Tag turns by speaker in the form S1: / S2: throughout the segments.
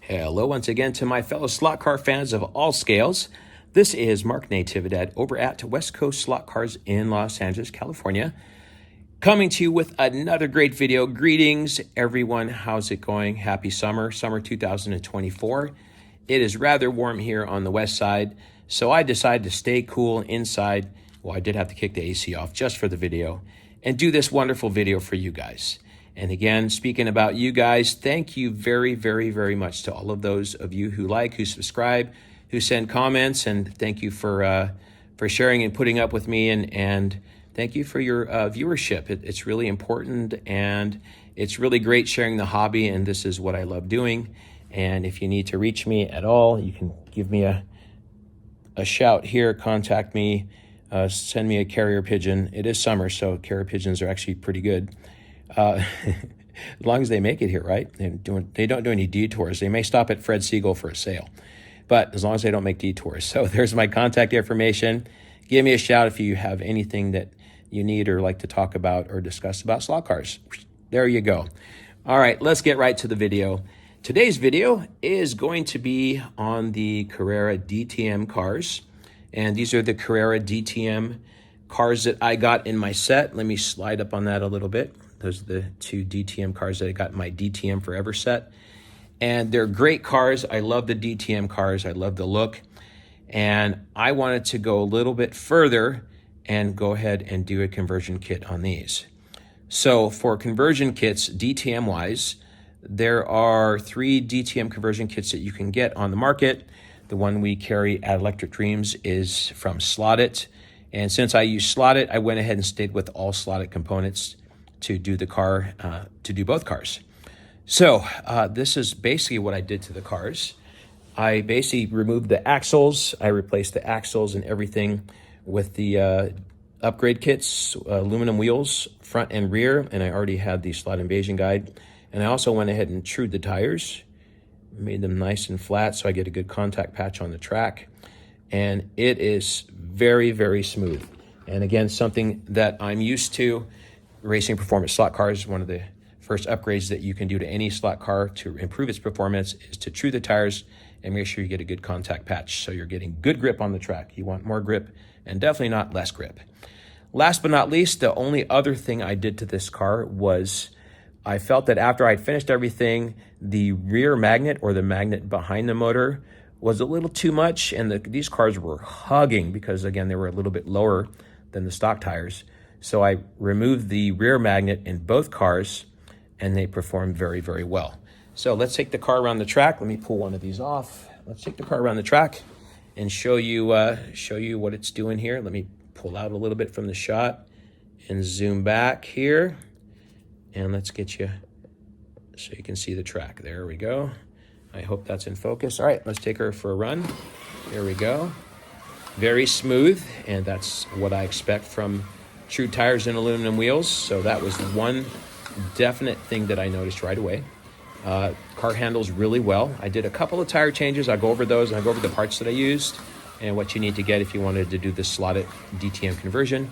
S1: Hello once again to my fellow slot car fans of all scales. This is Mark Natividad over at West Coast Slot Cars in Los Angeles, California, coming to you with another great video. Greetings, everyone. How's it going? Happy summer 2024. It is rather warm here on the west side, so I decided to stay cool inside. Well, I did have to kick the AC off just for the video and do this wonderful video for you guys. And again, speaking about you guys, thank you very, very, very much to all of those of you who like, who subscribe, who send comments, and thank you for sharing and putting up with me, and thank you for your viewership. It's really important, and it's really great sharing the hobby, and this is what I love doing. And if you need to reach me at all, you can give me a shout here, contact me, send me a carrier pigeon. It is summer, so carrier pigeons are actually pretty good. As long as they make it here, right? They don't do any detours. They may stop at Fred Siegel for a sale, but as long as they don't make detours. So there's my contact information. Give me a shout if you have anything that you need or like to talk about or discuss about slot cars. There you go. All right, let's get right to the video. Today's video is going to be on the Carrera DTM cars. And these are the Carrera DTM cars that I got in my set. Let me slide up on that a little bit. Those are the two DTM cars that I got in my DTM Forever set. And they're great cars. I love the DTM cars. I love the look. And I wanted to go a little bit further and go ahead and do a conversion kit on these. So for conversion kits, DTM-wise, there are 3 DTM conversion kits that you can get on the market. The one we carry at Electric Dreams is from Slot-It. And since I use Slot-It, I went ahead and stayed with all Slot-It components to do the car, to do both cars. So this is basically what I did to the cars. I basically removed the axles. I replaced the axles and everything with the upgrade kits, aluminum wheels, front and rear, and I already had the slot invasion guide. And I also went ahead and trued the tires, made them nice and flat so I get a good contact patch on the track. And it is very, very smooth. And again, something that I'm used to. Racing performance slot cars, one of the first upgrades that you can do to any slot car to improve its performance is to true the tires and make sure you get a good contact patch so you're getting good grip on the track. You want more grip and definitely not less grip. Last but not least, the only other thing I did to this car was I felt that after I'd finished everything, the rear magnet or the magnet behind the motor was a little too much, and these cars were hugging because, again, they were a little bit lower than the stock tires. So I removed the rear magnet in both cars, and they performed very, very well. So let's take the car around the track. Let me pull one of these off. Let's take the car around the track and show you what it's doing here. Let me pull out a little bit from the shot and zoom back here. And let's get you so you can see the track. There we go. I hope that's in focus. All right, let's take her for a run. There we go. Very smooth, and that's what I expect from true tires and aluminum wheels. So that was one definite thing that I noticed right away. Car handles really well. I did a couple of tire changes. I'll go over those, and I'll go over the parts that I used and what you need to get if you wanted to do the slotted DTM conversion.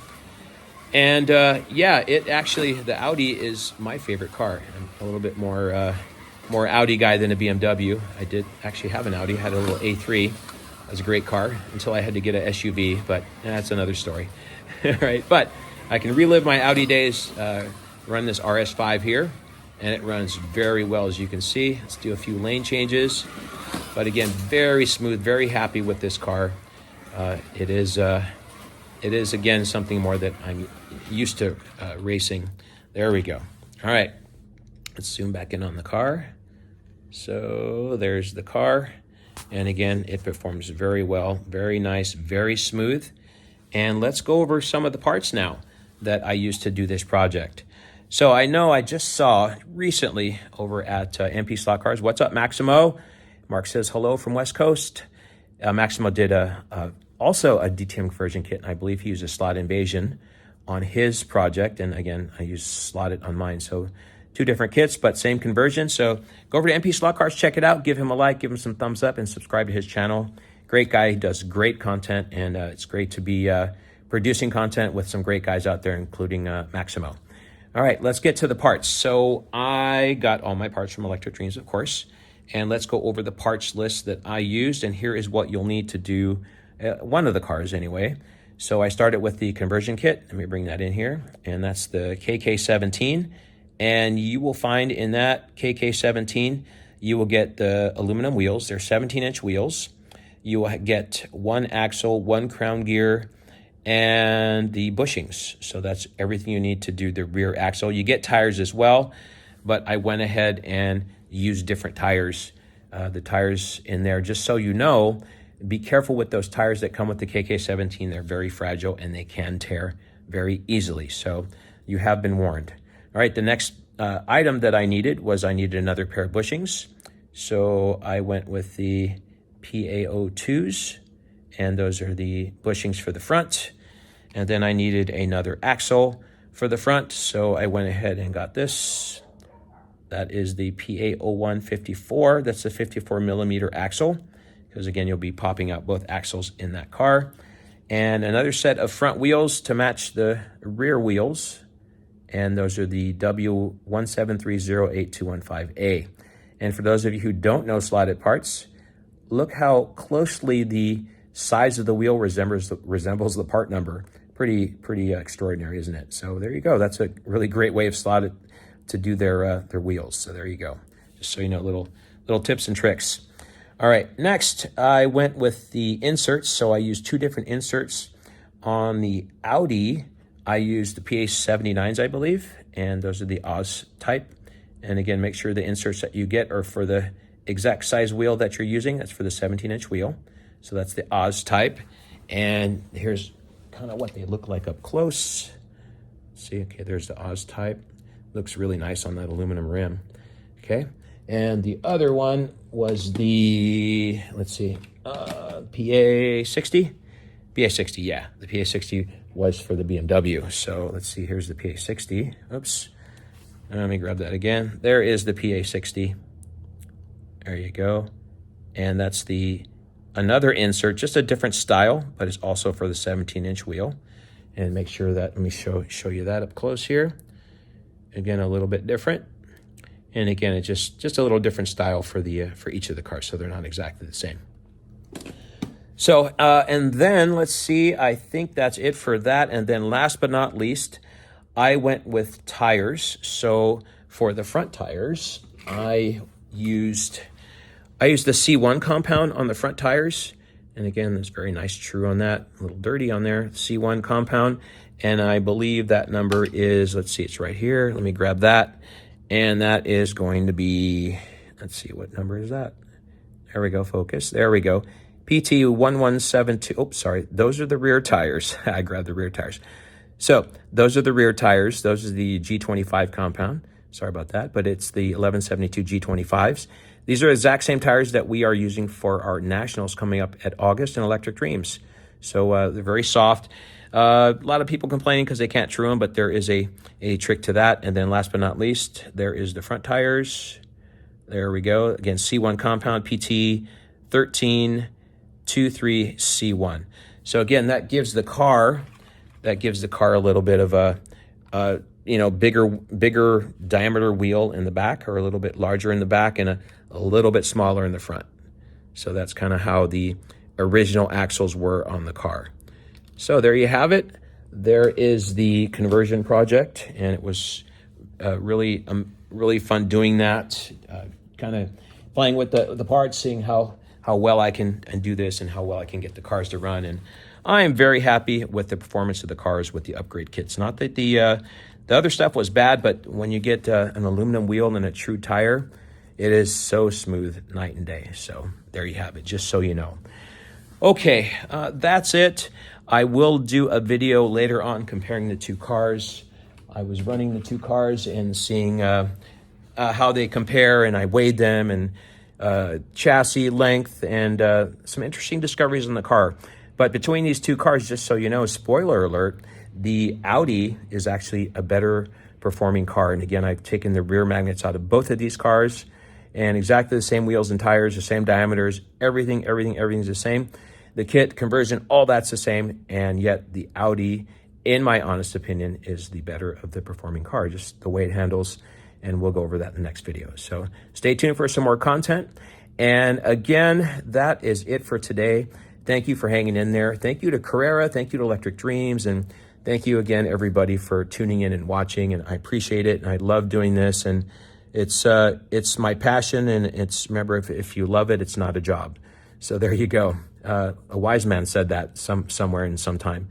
S1: And yeah, the Audi is my favorite car. I'm a little bit more Audi guy than a BMW. I did actually have an Audi. I had a little A3. It was a great car until I had to get an SUV, but that's another story. Right? But I can relive my Audi days, run this RS5 here, and it runs very well, as you can see. Let's do a few lane changes. But again, very smooth, very happy with this car. It is, again, something more that I'm used to racing. There we go. All right, let's zoom back in on the car. So there's the car. And again, it performs very well, very nice, very smooth. And let's go over some of the parts now that I used to do this project. So I know I just saw recently over at MP Slot Cars. What's up, Maximo? Mark says hello from West Coast. Maximo did also a DTM conversion kit, and I believe he used a slot invasion on his project. And again, I used Slot-It on mine. So 2 different kits, but same conversion. So go over to MP Slot Cars, check it out, give him a like, give him some thumbs up, and subscribe to his channel. Great guy. He does great content, and it's great to be producing content with some great guys out there, including Maximo. All right, let's get to the parts. So I got all my parts from Electric Dreams, of course, and let's go over the parts list that I used. And here is what you'll need to do, one of the cars anyway. So I started with the conversion kit. Let me bring that in here. And that's the KK17. And you will find in that KK17, you will get the aluminum wheels. They're 17-inch wheels. You will get one axle, one crown gear, and the bushings. So that's everything you need to do the rear axle. You get tires as well, but I went ahead and used different tires. The tires in there, just so you know, be careful with those tires that come with the KK17. They're very fragile and they can tear very easily. So you have been warned. All right, the next item that I needed was another pair of bushings. So I went with the PAO2s, and those are the bushings for the front. And then I needed another axle for the front, so I went ahead and got this. That is the PA0154. That's the 54 millimeter axle, because again, you'll be popping out both axles in that car. And another set of front wheels to match the rear wheels. And those are the W17308215A. And for those of you who don't know slotted parts, look how closely the size of the wheel resembles the part number. Pretty extraordinary, isn't it? So there you go. That's a really great way of slotted to do their wheels. So there you go. Just so you know, little tips and tricks. All right, next I went with the inserts. So I used two different inserts. On the Audi, I used the PA79s, I believe, and those are the Oz type. And again, make sure the inserts that you get are for the exact size wheel that you're using. That's for the 17-inch wheel. So that's the Oz type. And here's kind of what they look like up close. See, okay, there's the Oz type. Looks really nice on that aluminum rim. Okay, and the other one was the, let's see, PA60? PA60, yeah, the PA60 was for the BMW. So let's see, here's the PA60. Oops, let me grab that again. There is the PA60. There you go. And that's another insert, just a different style, but it's also for the 17-inch wheel. And make sure that, let me show you that up close here. Again, a little bit different. And again, it's just a little different style for each of the cars, so they're not exactly the same. So, and then let's see, I think that's it for that. And then last but not least, I went with tires. So for the front tires, I used the C1 compound on the front tires. And again, there's very nice true on that, a little dirty on there, C1 compound. And I believe that number is, let's see, it's right here. Let me grab that. And that is going to be, let's see, what number is that? There we go, focus. There we go. PT1172. Oops, sorry. Those are the rear tires. I grabbed the rear tires. So those are the rear tires. Those are the G25 compound. Sorry about that, but it's the 1172 G25s. These are the exact same tires that we are using for our nationals coming up at August in Electric Dreams. So they're very soft. A lot of people complaining because they can't true them, but there is a trick to that. And then last but not least, there is the front tires. There we go. Again, C1 compound, PT 1323C1. So again, that gives the car a little bit of a bigger diameter wheel in the back, or a little bit larger in the back, and a little bit smaller in the front. So that's kind of how the original axles were on the car. So there you have it. There is the conversion project, and it was really fun doing that, kind of playing with the parts, seeing how well I can do this and how well I can get the cars to run. And I am very happy with the performance of the cars with the upgrade kits. Not that the other stuff was bad, but when you get an aluminum wheel and a true tire, it is so smooth night and day. So there you have it, just so you know. Okay, that's it. I will do a video later on comparing the two cars. I was running the two cars and seeing how they compare, and I weighed them, and chassis length, and some interesting discoveries in the car. But between these two cars, just so you know, spoiler alert, the Audi is actually a better performing car. And again, I've taken the rear magnets out of both of these cars, and exactly the same wheels and tires, the same diameters, everything's the same. The kit, conversion, all that's the same, and yet the Audi, in my honest opinion, is the better of the performing car. Just the way it handles and we'll go over that in the next video. So stay tuned for some more content. And again, that is it for today. Thank you for hanging in there. Thank you to Carrera. Thank you to Electric Dreams. And thank you again, everybody, for tuning in and watching. And I appreciate it. And I love doing this. And it's my passion. And remember, if you love it, it's not a job. So there you go. A wise man said that somewhere in some time.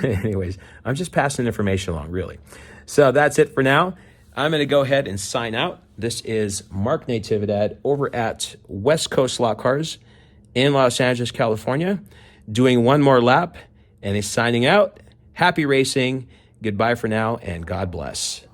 S1: Anyways, I'm just passing information along, really. So that's it for now. I'm going to go ahead and sign out. This is Mark Natividad over at West Coast Slot Cars in Los Angeles, California, doing one more lap, and he's signing out. Happy racing. Goodbye for now, and God bless.